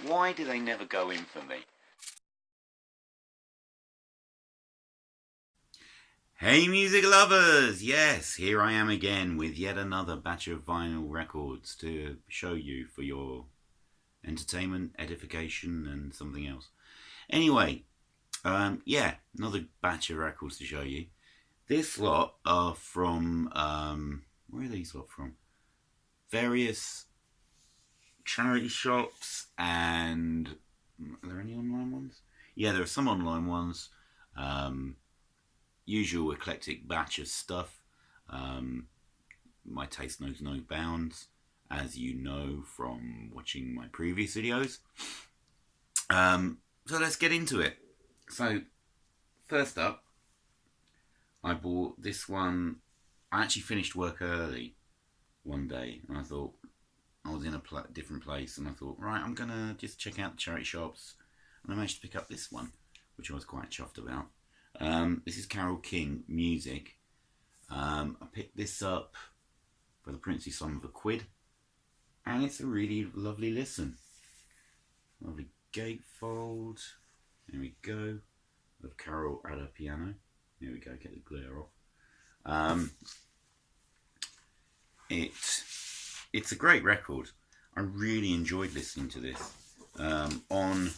Why do they never go in for me? Hey music lovers! Yes, here I am again with yet another batch of vinyl records to show you for your entertainment, edification and something else. Anyway, yeah, another batch of records to show you. This lot are from, where are these lot from? Various charity shops, and are there any online ones? Yeah, there are some online ones. Usual eclectic batch of stuff. My taste knows no bounds, as you know from watching my previous videos. So let's get into it. So, first up, I bought this one. I actually finished work early one day, and I thought, I was in a different place, and I thought, right, I'm gonna just check out the charity shops, and I managed to pick up this one, which I was quite chuffed about. This is Carole King Music. I picked this up for the princely sum of £1, and it's a really lovely listen. Lovely gatefold. There we go. Of Carole at her piano. There we go. Get the glare off. It's a great record. I really enjoyed listening to this on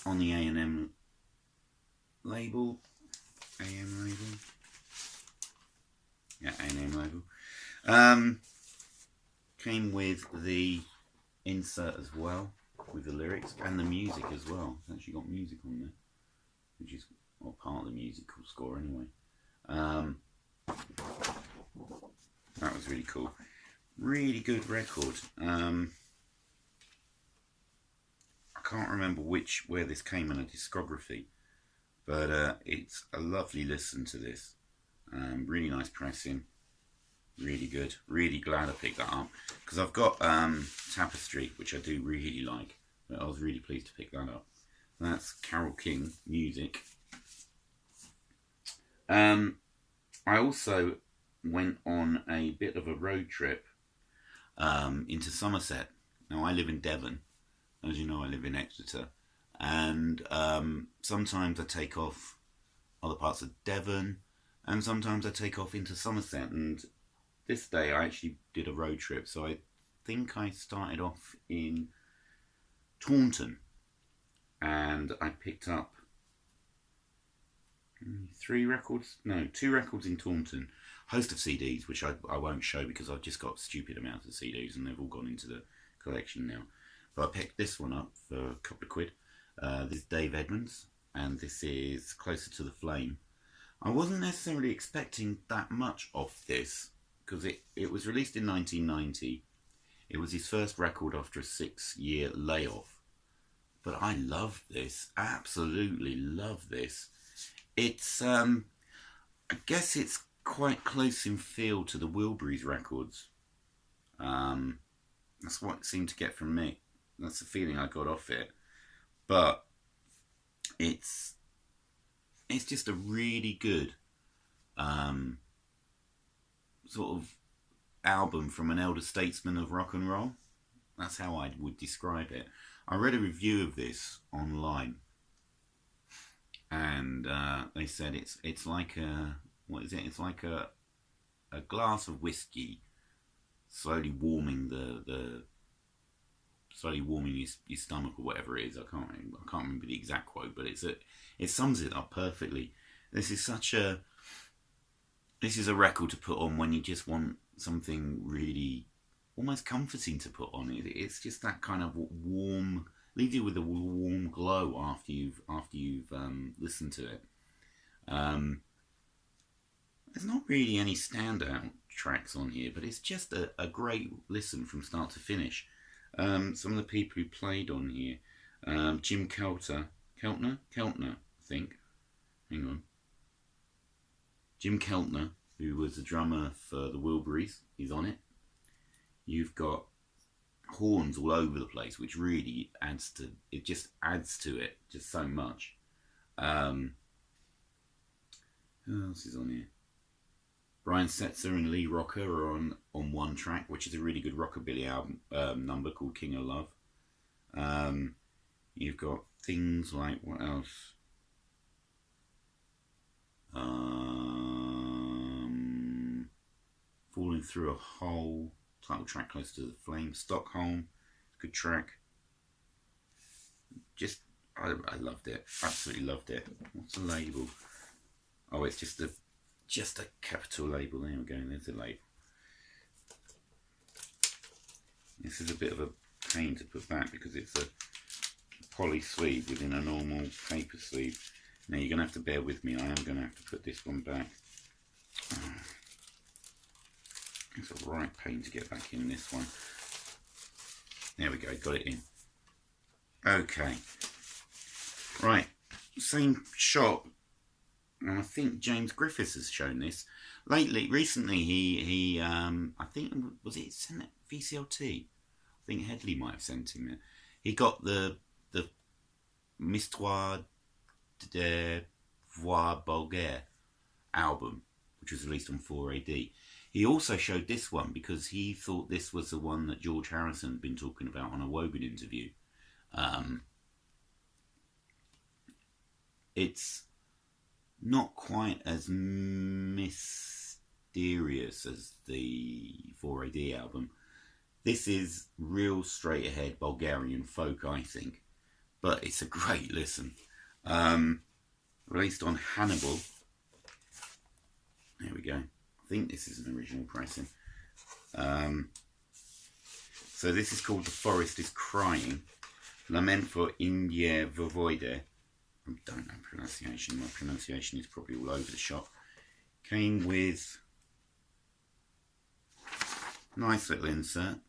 the A&M label. AM label. Yeah, A&M label. Came with the insert as well, with the lyrics and the music as well. It's actually got music on there, which is part of the musical score anyway. That was really cool. Really good record. I can't remember where this came in a discography, but it's a lovely listen to this. Really nice pressing. Really good. Really glad I picked that up, because I've got Tapestry, which I do really like, but I was really pleased to pick that up. That's Carole King Music. I also went on a bit of a road trip into Somerset. Now, I live in Devon. As you know, I live in Exeter. And sometimes I take off other parts of Devon, and sometimes I take off into Somerset. And this day I actually did a road trip, so I think I started off in Taunton, and I picked up two records in Taunton, host of CDs, which I won't show because I've just got stupid amounts of CDs and they've all gone into the collection now. But I picked this one up for a couple of £. This is Dave Edmunds, and this is Closer to the Flame. I wasn't necessarily expecting that much off this, because it was released in 1990. It was his first record after a 6-year layoff. But I love this. Absolutely love this. It's, I guess it's quite close in feel to the Wilburys records. That's what it seemed to get from me. That's the feeling I got off it. But it's just a really good sort of album from an elder statesman of rock and roll. That's how I would describe it. I read a review of this online, and they said it's like It's like a glass of whiskey slowly warming slowly warming your stomach, or whatever it is. I can't remember the exact quote, but it sums it up perfectly. This is a record to put on when you just want something really almost comforting to put on. It's just that kind of warm, leaves you with a warm glow after you've listened to it. There's not really any standout tracks on here, but it's just a great listen from start to finish. Some of the people who played on here, Jim Keltner, I think. Hang on. Jim Keltner, who was the drummer for the Wilburys, he's on it. You've got horns all over the place, which really adds to it just so much. Who else is on here? Brian Setzer and Lee Rocker are on one track, which is a really good rockabilly album number called King of Love. You've got things like, what else? Falling Through a Hole, title track Close to the Flame. Stockholm, good track. Just, I loved it, absolutely loved it. What's the label? Oh, it's just a capital label. There we go, there's the label. This is a bit of a pain to put back because it's a poly sleeve within a normal paper sleeve. Now you're going to have to bear with me, I am going to have to put this one back. It's a right pain to get back in this one. There we go, got it in. Okay. Right, same shop. And I think James Griffiths has shown this. Recently he I think, was it sent at VCLT? I think Headley might have sent him it. He got the M'Histoire de Voix Bulgaire album, which was released on 4AD. He also showed this one because he thought this was the one that George Harrison had been talking about on a Wogan interview. It's not quite as mysterious as the 4AD album. This is real straight ahead Bulgarian folk, I think, but it's a great listen. Released on Hannibal. There we go. I think this is an original pressing. So this is called The Forest is Crying. Lament for Indie Voivode. I don't know pronunciation. My pronunciation is probably all over the shop. Came with nice little insert.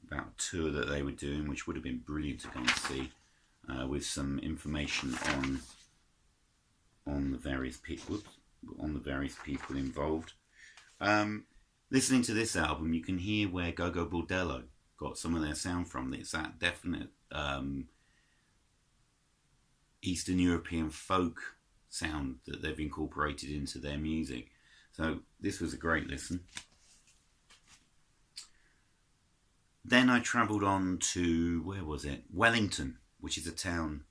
About a tour that they were doing, which would have been brilliant to go and see, with some information on the various people involved. Listening to this album, you can hear where Go-Go Bordello got some of their sound from. It's that definite Eastern European folk sound that they've incorporated into their music. So this was a great listen. Then I travelled on to, where was it? Wellington, which is a town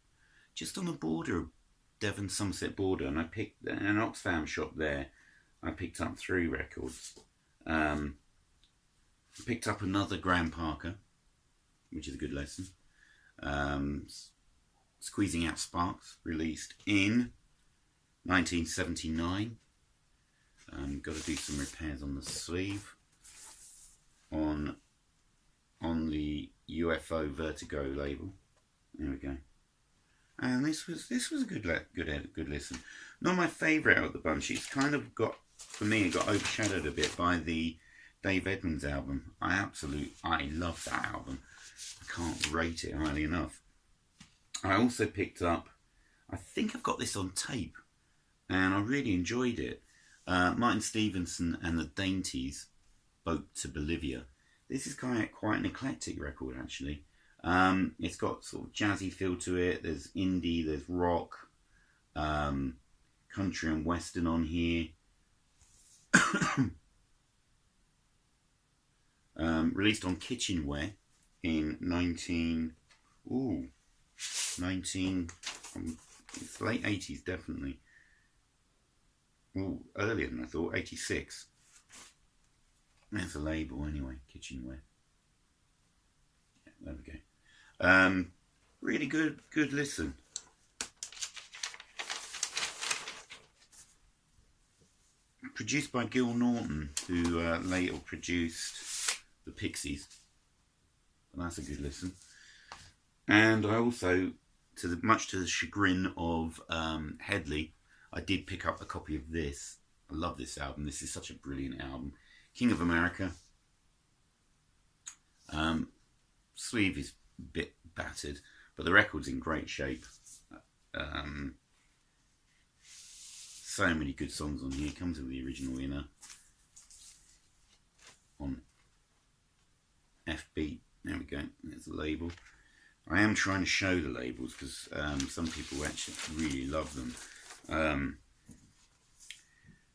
just on the border of Devon-Somerset border, and I picked an Oxfam shop there. I picked up 3 records. Picked up another Graham Parker, which is a good lesson. Squeezing Out Sparks, released in 1979. Got to do some repairs on the sleeve. On the UFO Vertigo label. There we go. And this was a good listen. Not my favourite out of the bunch. It's kind of got, for me, it got overshadowed a bit by the Dave Edmunds album. I love that album. I can't rate it highly enough. I also picked up, I think I've got this on tape, and I really enjoyed it. Martin Stevenson and the Dainties, Boat to Bolivia. This is quite an eclectic record, actually. It's got sort of jazzy feel to it. There's indie, there's rock, country and western on here. Released on Kitchenware in it's late 80s, definitely. Earlier than I thought, 86. There's a label anyway, Kitchenware. Yeah, there we go. Really good listen. Produced by Gil Norton, who later produced the Pixies. And that's a good listen. And I also, much to the chagrin of Headley, I did pick up a copy of this. I love this album. This is such a brilliant album. King of America. Sleeve is a bit battered, but the record's in great shape. So many good songs on here. Comes with the original inner on FB. There we go. There's the label. I am trying to show the labels because some people actually really love them.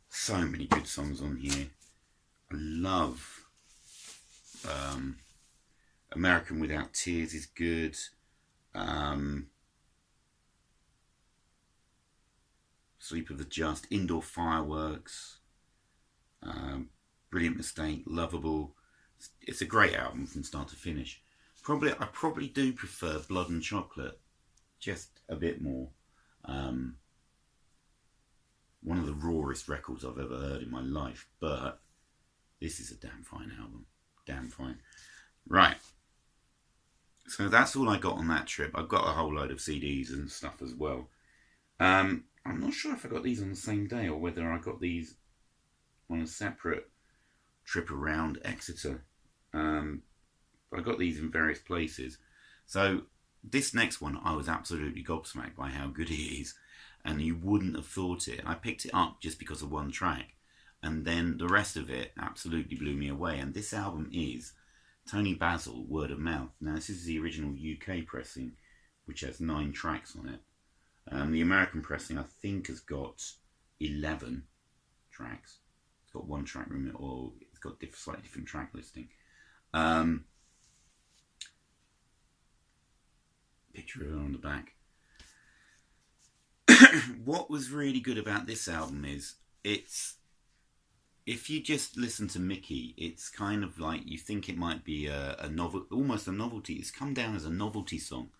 So many good songs on here. I love American Without Tears is good. Sleep of the Just, Indoor Fireworks, Brilliant Mistake, Lovable. It's a great album from start to finish. I probably do prefer Blood and Chocolate just a bit more. One of the rawest records I've ever heard in my life, but this is a damn fine album. Damn fine. Right. So that's all I got on that trip. I've got a whole load of CDs and stuff as well. I'm not sure if I got these on the same day or whether I got these on a separate trip around Exeter. I got these in various places. So this next one, I was absolutely gobsmacked by how good it is. And you wouldn't have thought it. I picked it up just because of one track. And then the rest of it absolutely blew me away. And this album is Tony Basil, Word of Mouth. Now, this is the original UK pressing, which has 9 tracks on it. The American pressing, I think, has got 11 tracks. It's got 1 track remit, or it's got slightly different track listing. Picture of her on the back. What was really good about this album is if you just listen to Mickey, it's kind of like you think it might be a novel, almost a novelty. It's come down as a novelty song.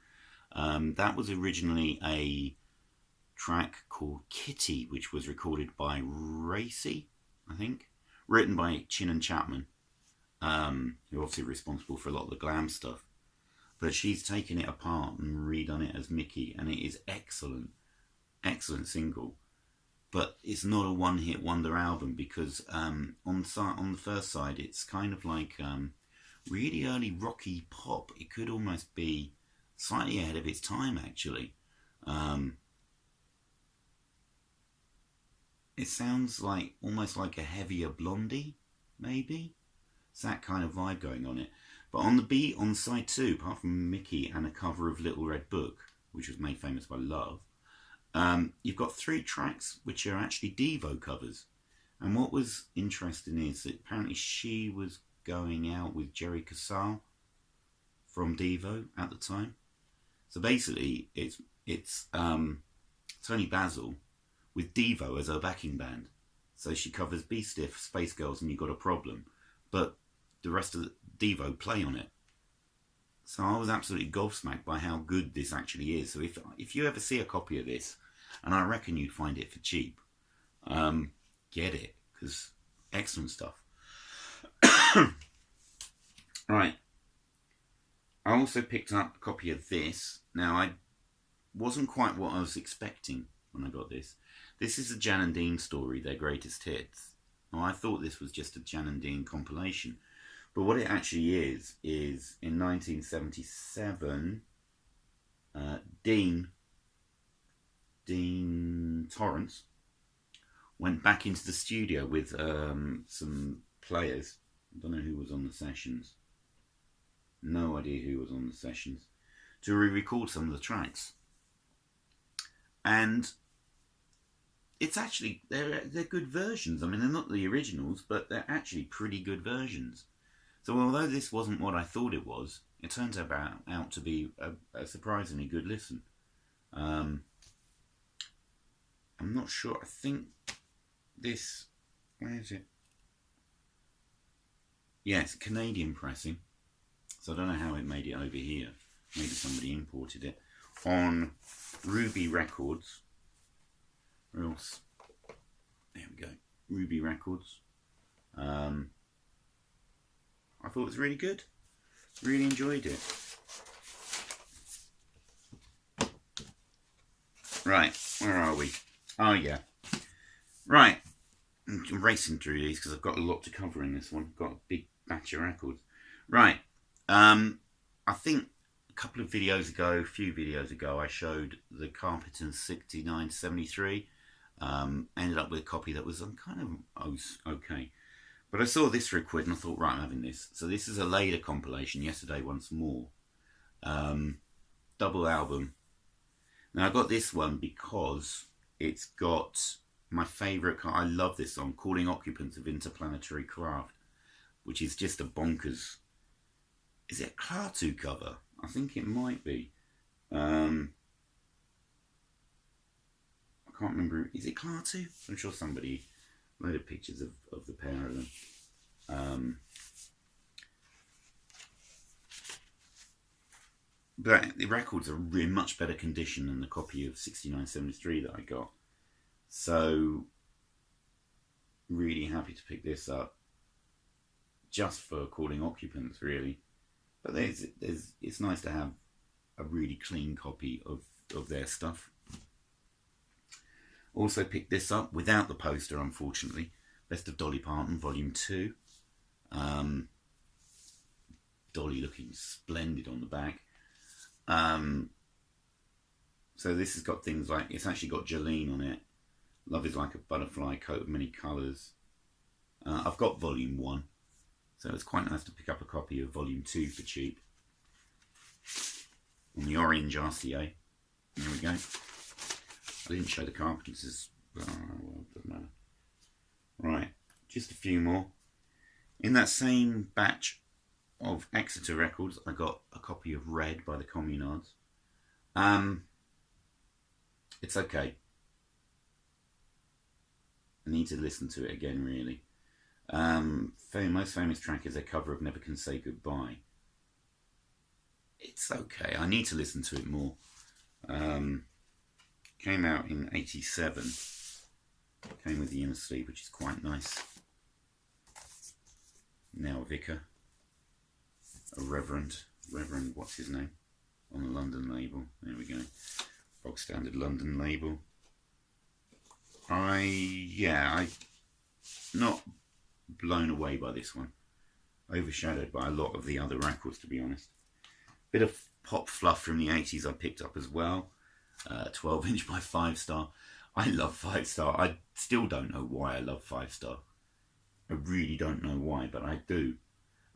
That was originally a track called Kitty, which was recorded by Racy, I think, written by Chin and Chapman, who are obviously responsible for a lot of the glam stuff. But she's taken it apart and redone it as Mickey, and it is excellent. Excellent single, but it's not a one-hit wonder album because on the first side it's kind of like really early rocky pop. It could almost be slightly ahead of its time, actually. It sounds like almost like a heavier Blondie, maybe. It's that kind of vibe going on it. But on side 2, apart from Mickey and a cover of Little Red Book, which was made famous by Love, you've got 3 tracks which are actually Devo covers. And what was interesting is that apparently she was going out with Jerry Casale from Devo at the time. So basically it's Tony Basil with Devo as her backing band. So she covers Be Stiff, Space Girls and You Got a Problem. But the rest of the Devo play on it. So I was absolutely gobsmacked by how good this actually is. So if you ever see a copy of this, and I reckon you'd find it for cheap, get it, because excellent stuff. Right. I also picked up a copy of this. Now, I wasn't quite what I was expecting when I got this. This is a Jan and Dean story, their greatest hits. Now, I thought this was just a Jan and Dean compilation. But what it actually is in 1977, Dean Torrance went back into the studio with some players. I don't know who was on the sessions. No idea who was on the sessions. To re-record some of the tracks. And it's actually, they're good versions. I mean, they're not the originals, but they're actually pretty good versions. So although this wasn't what I thought it was, it turns out to be a surprisingly good listen. I'm not sure. I think this... Where is it? Yeah, it's Canadian pressing. So I don't know how it made it over here. Maybe somebody imported it. On Ruby Records. Or else... There we go. Ruby Records. I thought it was really good. Really enjoyed it. Right, where are we? Oh yeah. Right. I'm racing through these because I've got a lot to cover in this one. I've got a big batch of records. Right. I think a few videos ago, I showed the Carpenter's 6973. Ended up with a copy that was kind of okay. But I saw this for £1 and I thought, right, I'm having this. So this is a later compilation, Yesterday Once More. double album. Now I got this one because it's got my favourite. I love this song, "Calling Occupants of Interplanetary Craft," which is just a bonkers. Is it a Klaatu cover? I think it might be. I can't remember. Is it Klaatu? I'm sure somebody loaded pictures of the pair of them. But the records are in much better condition than the copy of 6973 that I got. So, really happy to pick this up. Just for Calling Occupants, really. But it's nice to have a really clean copy of their stuff. Also picked this up without the poster, unfortunately. Best of Dolly Parton, Volume 2. Dolly looking splendid on the back. So this has got things like, it's actually got Jolene on it. Love is like a butterfly, coat of many colours. I've got Volume 1, so it's quite nice to pick up a copy of Volume 2 for cheap. On the orange RCA. There we go. I didn't show the Carpenters. Oh, well, doesn't matter. Right, just a few more. In that same batch of Exeter records, I got a copy of Red by the Communards. It's okay. I need to listen to it again, really. Most famous track is a cover of Never Can Say Goodbye. It's okay. I need to listen to it more. Came out in 87. Came with the inner sleeve, which is quite nice. Now Vicar. A Reverend, what's his name? On the London label. There we go. Bog standard London label. I'm not blown away by this one. Overshadowed by a lot of the other records, to be honest. Bit of pop fluff from the 80s I picked up as well. 12-inch by 5 Star. I love 5 Star. I still don't know why I love 5 Star. I really don't know why, but I do.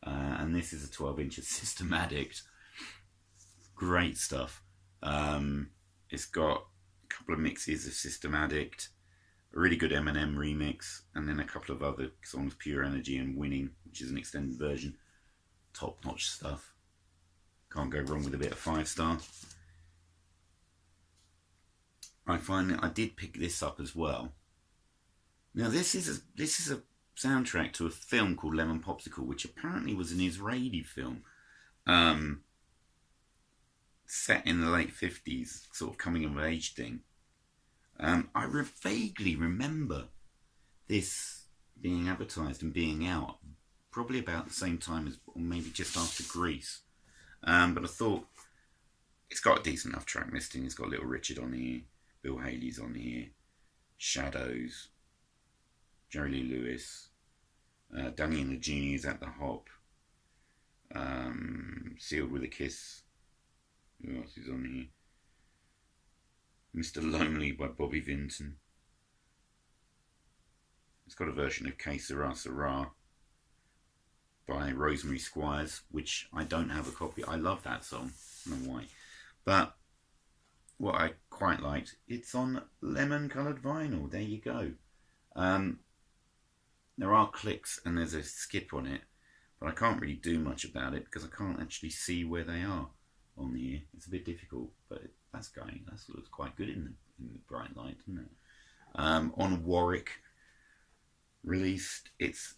And this is a 12-inch of System Addict. Great stuff. It's got a couple of mixes of System Addict, a really good Eminem remix, and then a couple of other songs, Pure Energy and Winning, which is an extended version. Top-notch stuff. Can't go wrong with a bit of 5 Star. I find that I did pick this up as well. Now this is a soundtrack to a film called Lemon Popsicle, which apparently was an Israeli film, set in the late 50s, sort of coming of age thing. I vaguely remember this being advertised and being out probably about the same time as, or maybe just after Grease. But I thought it's got a decent enough track listing. It's got Little Richard on here, Bill Haley's on here, Shadows, Jerry Lee Lewis, Danny and the Genies at the Hop, Sealed with a Kiss. Who else is on here? Mr. Lonely by Bobby Vinton. It's got a version of Que Sera Sera by Rosemary Squires, which I don't have a copy. I love that song. I don't know why. But what I quite liked, it's on lemon coloured vinyl. There you go. There are clicks and there's a skip on it, but I can't really do much about it because I can't actually see where they are on the ear. It's a bit difficult, but that looks quite good in the bright light, doesn't it? On Warwick released, its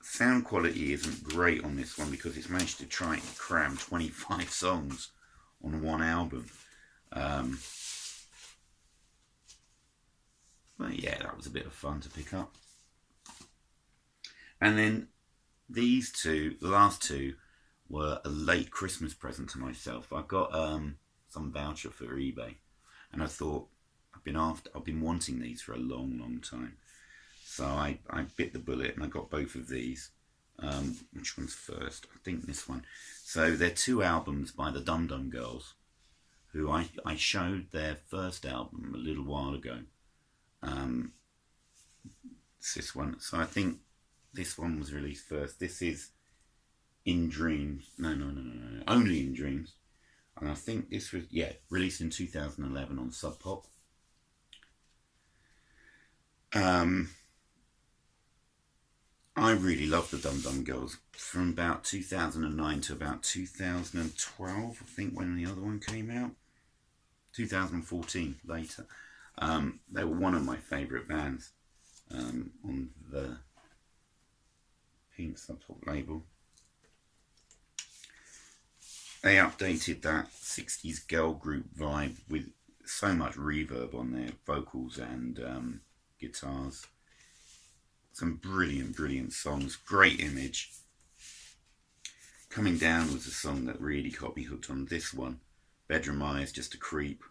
sound quality isn't great on this one because it's managed to try and cram 25 songs on one album. But yeah, that was a bit of fun to pick up. And then these two, the last two, were a late Christmas present to myself. I got some voucher for eBay, and I thought I've been wanting these for a long time. So I bit the bullet and I got both of these. Which one's first? I think this one. So they're two albums by the Dum Dum Girls, who I showed their first album a little while ago. It's this one. So I think this one was released first. This is In Dreams. No. Only in Dreams. And I think this was, yeah, released in 2011 on Sub Pop. I really loved the Dum Dum Girls from about 2009 to about 2012, I think, when the other one came out. 2014, later. They were one of my favourite bands on the Pink Sub Pop label. They updated that 60s girl group vibe with so much reverb on their vocals and guitars. Some brilliant, brilliant songs. Great image. Coming Down was a song that really got me hooked on this one. Bedroom Eyes, Just a Creep.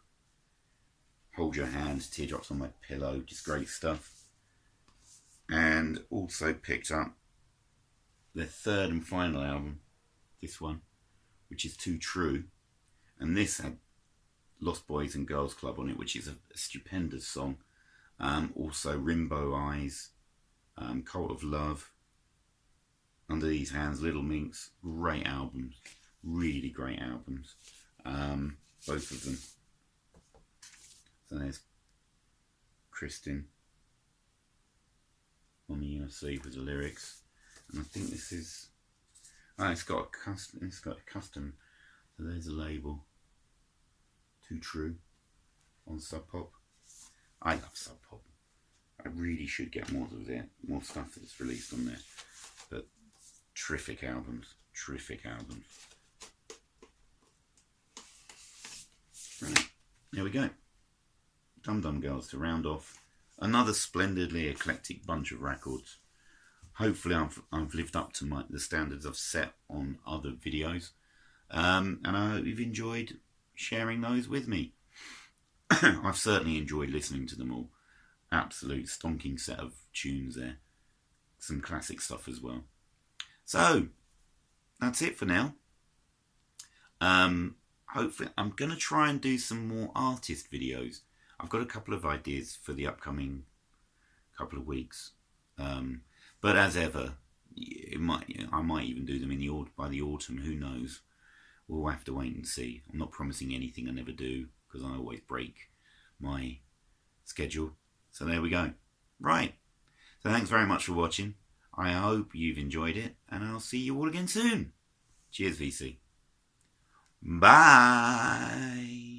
Hold Your Hand, Teardrops on My Pillow. Just great stuff. And also picked up their third and final album, this one, which is Too True. And this had Lost Boys and Girls Club on it, which is a stupendous song. Also Rimbo Eyes, Cult of Love, Under These Hands, Little Minx. Great albums. Really great albums. Both of them. So there's Kristen on the inner sleeve with the lyrics. And I think this is... Oh, it's got a custom. So there's a label. Too True on Sub Pop. I love Sub Pop. I really should get more of their stuff that's released on there. But terrific albums. Terrific albums. Right, there we go. Dum Dum Girls to round off another splendidly eclectic bunch of records. Hopefully I've lived up to the standards I've set on other videos. And I hope you've enjoyed sharing those with me. I've certainly enjoyed listening to them all. Absolute stonking set of tunes there. Some classic stuff as well. So, that's it for now. Hopefully, I'm going to try and do some more artist videos. I've got a couple of ideas for the upcoming couple of weeks. But as ever, I might even do them by the autumn. Who knows? We'll have to wait and see. I'm not promising anything. I never do, because I always break my schedule. So there we go. Right. So thanks very much for watching. I hope you've enjoyed it, and I'll see you all again soon. Cheers, VC. Bye.